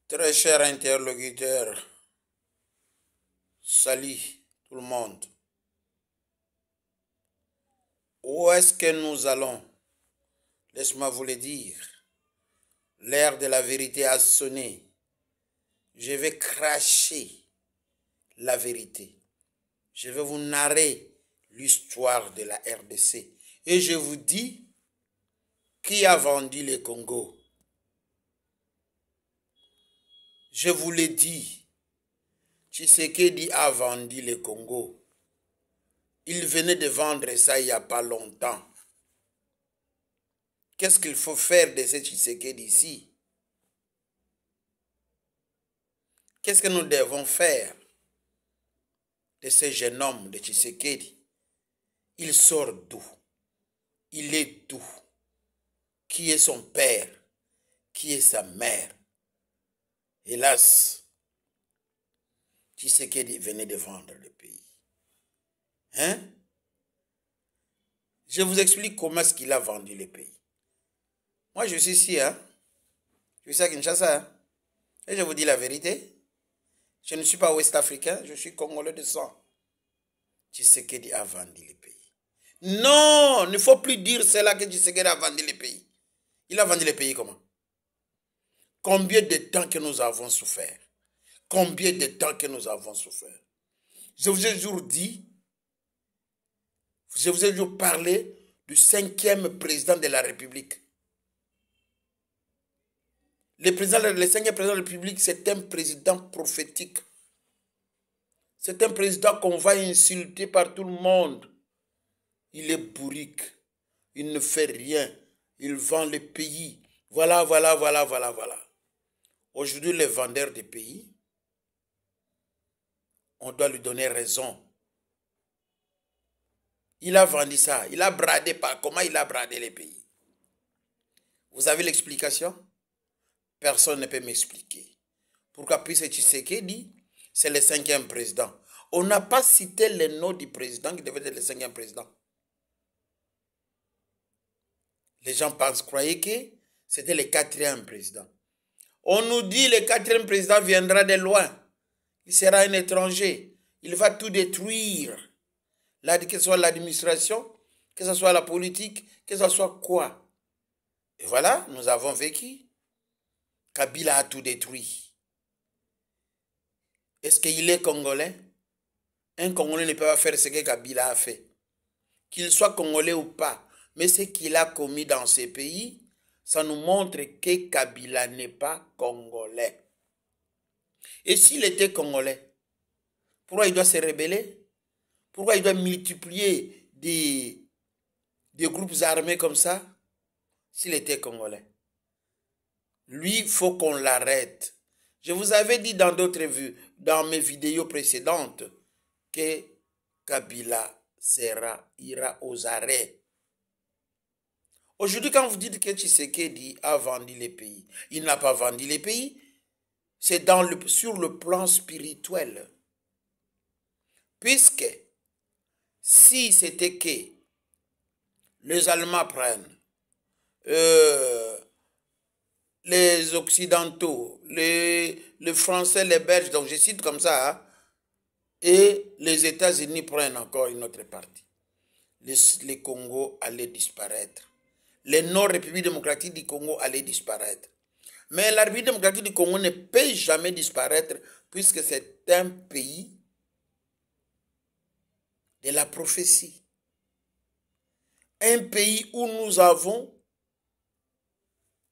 Très cher interlocuteur, salut tout le monde. Où est-ce que nous allons? Laisse-moi vous le dire. L'heure de la vérité a sonné. Je vais cracher la vérité. Je vais vous narrer l'histoire de la RDC. Et je vous dis qui a vendu le Congo. Je vous l'ai dit. Tshisekedi a vendu le Congo. Il venait de vendre ça il n'y a pas longtemps. Qu'est-ce qu'il faut faire de ce Tshisekedi ici? Qu'est-ce que nous devons faire de ce jeune homme de Tshisekedi? Il sort d'où? Il est d'où? Qui est son père? Qui est sa mère? Hélas, Tshisekedi venait de vendre le pays. Hein? Je vous explique comment est-ce qu'il a vendu le pays. Moi, je suis ici, hein? Je suis à Kinshasa, hein? Et je vous dis la vérité. Je ne suis pas ouest-africain, je suis congolais de sang. Tshisekedi a vendu le pays. Non, il ne faut plus dire cela que Tshisekedi a vendu le pays. Il a vendu le pays comment? Combien de temps que nous avons souffert? Combien de temps que nous avons souffert? Je vous ai toujours dit, je vous ai toujours parlé du 5e président de la République. Le 5e président de la République, c'est un président prophétique. C'est un président qu'on va insulter par tout le monde. Il est bourrique. Il ne fait rien. Il vend le pays. Voilà. Aujourd'hui, les vendeurs des pays, on doit lui donner raison. Il a vendu ça. Il a bradé par comment il a bradé les pays. Vous avez l'explication? Personne ne peut m'expliquer. Pourquoi? Puisque Tshisekedi, c'est le 5e président. On n'a pas cité le nom du président qui devait être le 5e président. Les gens croyaient que c'était le 4e président. On nous dit que le 4e président viendra de loin. Il sera un étranger. Il va tout détruire. Que ce soit l'administration, que ce soit la politique, que ce soit quoi. Et voilà, nous avons vécu. Kabila a tout détruit. Est-ce qu'il est congolais? Un Congolais ne peut pas faire ce que Kabila a fait. Qu'il soit congolais ou pas. Mais ce qu'il a commis dans ces pays, ça nous montre que Kabila n'est pas congolais. Et s'il était congolais, pourquoi il doit se rebeller? Pourquoi il doit multiplier des groupes armés comme ça? S'il était congolais. Lui, il faut qu'on l'arrête. Je vous avais dit dans d'autres vues, dans mes vidéos précédentes, que Kabila ira aux arrêts. Aujourd'hui, quand vous dites que Tshisekedi a vendu les pays, il n'a pas vendu les pays, c'est sur le plan spirituel. Puisque, si c'était que les Allemands prennent, les Occidentaux, les Français, les Belges, donc je cite comme ça, hein, et les États-Unis prennent encore une autre partie, les Congo allaient disparaître. Les non-républiques démocratiques du Congo allaient disparaître. Mais la République démocratique du Congo ne peut jamais disparaître puisque c'est un pays de la prophétie. Un pays où nous avons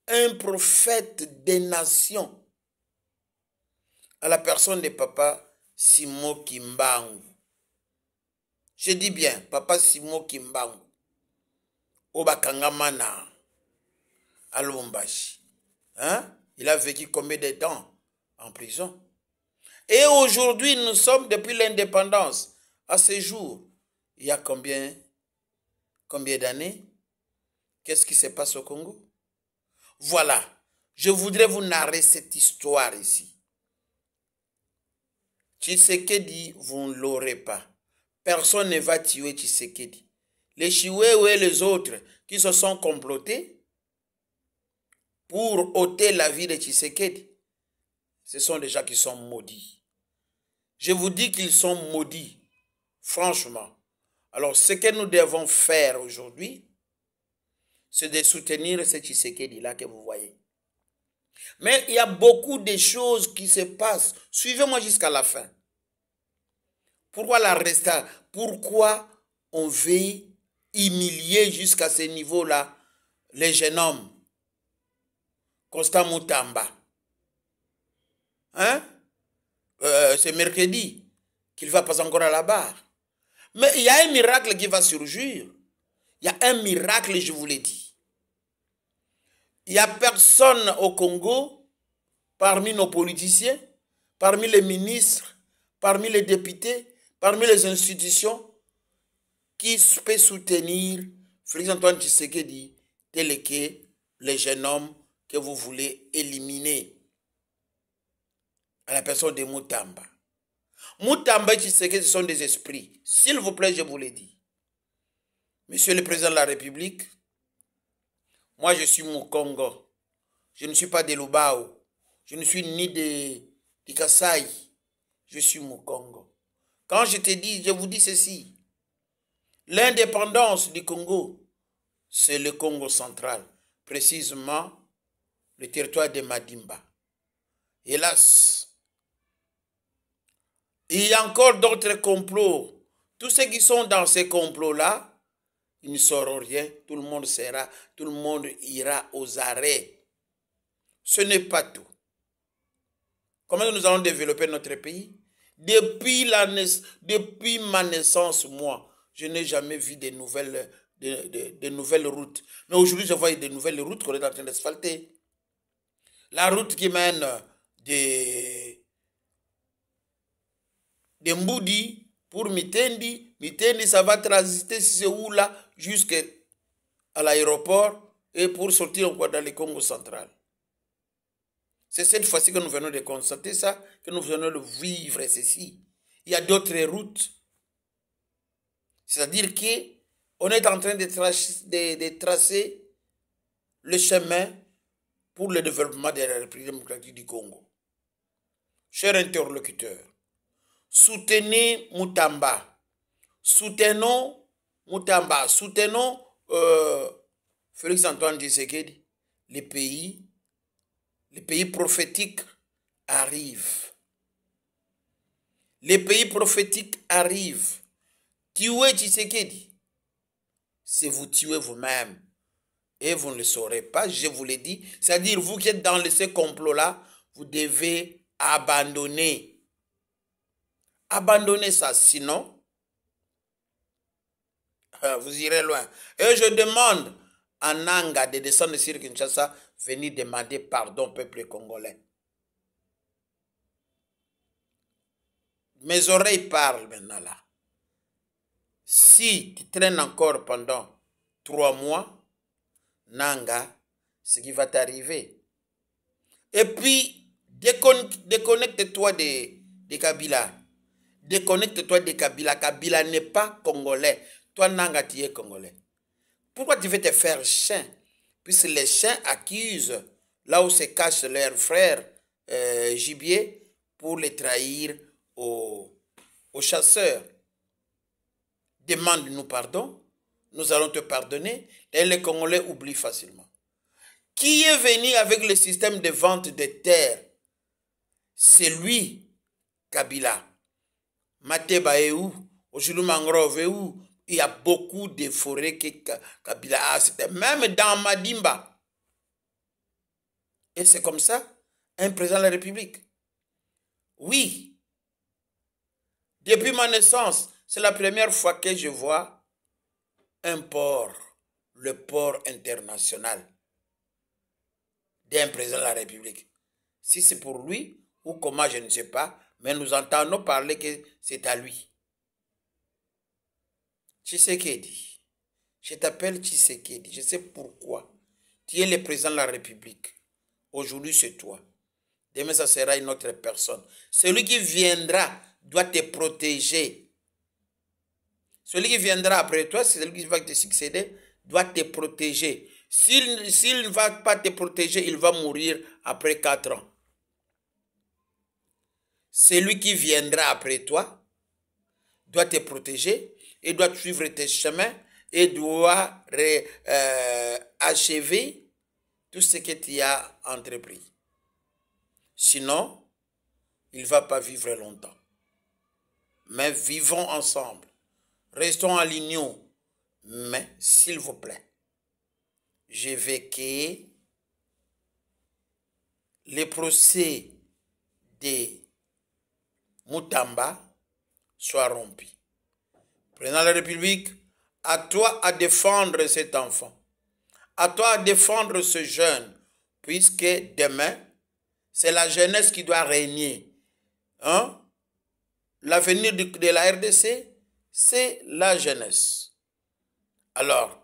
un prophète des nations à la personne de Papa Simo Kimbangu. Je dis bien, Papa Simo Kimbangu. Obakangamana à Lubumbashi. Hein? Il a vécu combien de temps en prison? Et aujourd'hui, nous sommes depuis l'indépendance. À ce jour, il y a combien d'années? Qu'est-ce qui se passe au Congo? Voilà, je voudrais vous narrer cette histoire ici. Tshisekedi, vous ne l'aurez pas. Personne ne va tuer Tshisekedi. Les Chiwewe et les autres qui se sont complotés pour ôter la vie de Tshisekedi, ce sont des gens qui sont maudits. Je vous dis qu'ils sont maudits, franchement. Alors, ce que nous devons faire aujourd'hui, c'est de soutenir ce Tshisekedi-là que vous voyez. Mais il y a beaucoup de choses qui se passent. Suivez-moi jusqu'à la fin. Pourquoi l'arrestation? Pourquoi on veut humilier jusqu'à ce niveau-là les jeunes hommes? Constant Moutamba. Hein? C'est mercredi qu'il ne va pas encore à la barre. Mais il y a un miracle qui va surgir. Il y a un miracle, je vous l'ai dit. Il n'y a personne au Congo, parmi nos politiciens, parmi les ministres, parmi les députés, parmi les institutions, qui peut soutenir Félix Antoine Tshisekedi tel que les jeunes hommes que vous voulez éliminer à la personne de Moutamba. Moutamba et Tshisekedi, ce sont des esprits. S'il vous plaît, je vous l'ai dit. Monsieur le Président de la République, moi je suis Mukongo. Je ne suis pas de Lubao. Je ne suis ni de Kasai. Je suis Mukongo. Quand je te dis, je vous dis ceci. L'indépendance du Congo, c'est le Congo central. Précisément, le territoire de Madimba. Hélas, il y a encore d'autres complots. Tous ceux qui sont dans ces complots-là, ils ne sauront rien. Tout le monde ira aux arrêts. Ce n'est pas tout. Comment nous allons développer notre pays? Depuis ma naissance, moi, je n'ai jamais vu de nouvelles routes. Mais aujourd'hui, je vois de nouvelles routes qu'on est en train d'asphalter. La route qui mène de Mboudi pour Mitendi. Mitendi, ça va transiter si c'est où là, jusqu'à l'aéroport et pour sortir encore dans le Congo central. C'est cette fois-ci que nous venons de constater ça, que nous venons de vivre ceci. Il y a d'autres routes. C'est-à-dire qu'on est en train de tracer le chemin pour le développement de la République démocratique du Congo. Chers interlocuteurs, soutenez Moutamba. Soutenons Moutamba. Soutenons Félix Antoine Tshisekedi. Les pays prophétiques arrivent. Les pays prophétiques arrivent. Tuer Tshisekedi, c'est vous tuer vous-même. Et vous ne le saurez pas, je vous l'ai dit. C'est-à-dire, vous qui êtes dans ce complot-là, vous devez abandonner. Abandonnez ça, sinon, vous irez loin. Et je demande à Nanga de descendre sur Kinshasa, venir demander pardon au peuple congolais. Mes oreilles parlent maintenant là. Si tu traînes encore pendant 3 mois, Nanga, ce qui va t'arriver. Et puis, déconnecte-toi de Kabila. Déconnecte-toi de Kabila. Kabila n'est pas congolais. Toi, Nanga, tu es congolais. Pourquoi tu veux te faire chien? Puisque les chiens accusent là où se cachent leurs frères gibier pour les trahir aux chasseurs. Demande-nous pardon, nous allons te pardonner, et les Congolais oublient facilement. Qui est venu avec le système de vente de terre? C'est lui, Kabila. Mateba est où? Ojulu Mangrove est où? Il y a beaucoup de forêts que Kabila a, c'était même dans Madimba. Et c'est comme ça, un président de la République. Oui, depuis ma naissance, c'est la première fois que je vois un port, le port international d'un président de la République. Si c'est pour lui ou comment, je ne sais pas, mais nous entendons parler que c'est à lui. Tshisekedi, je t'appelle Tshisekedi, je sais pourquoi. Tu es le président de la République. Aujourd'hui, c'est toi. Demain, ça sera une autre personne. Celui qui viendra doit te protéger. Celui qui viendra après toi, c'est celui qui va te succéder, doit te protéger. S'il ne va pas te protéger, il va mourir après 4 ans. celui qui viendra après toi doit te protéger et doit suivre tes chemins et doit achever tout ce que tu as entrepris. Sinon, il ne va pas vivre longtemps. Mais vivons ensemble. Restons en l'union. Mais, s'il vous plaît, je veux que les procès de Mutamba soient rompus. Président de la République, à toi à défendre cet enfant. À toi à défendre ce jeune, puisque demain, c'est la jeunesse qui doit régner. Hein? L'avenir de la RDC, c'est la jeunesse. Alors,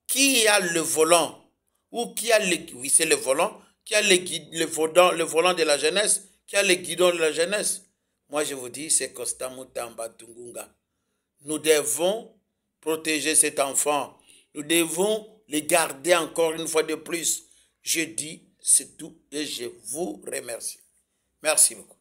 qui a le volant? Ou qui a le... Oui, c'est le volant. Qui a le volant de la jeunesse? Qui a le guidon de la jeunesse? Moi, je vous dis, c'est Constant Mutamba Tungunga. Nous devons protéger cet enfant. Nous devons le garder encore une fois de plus. Je dis, c'est tout et je vous remercie. Merci beaucoup.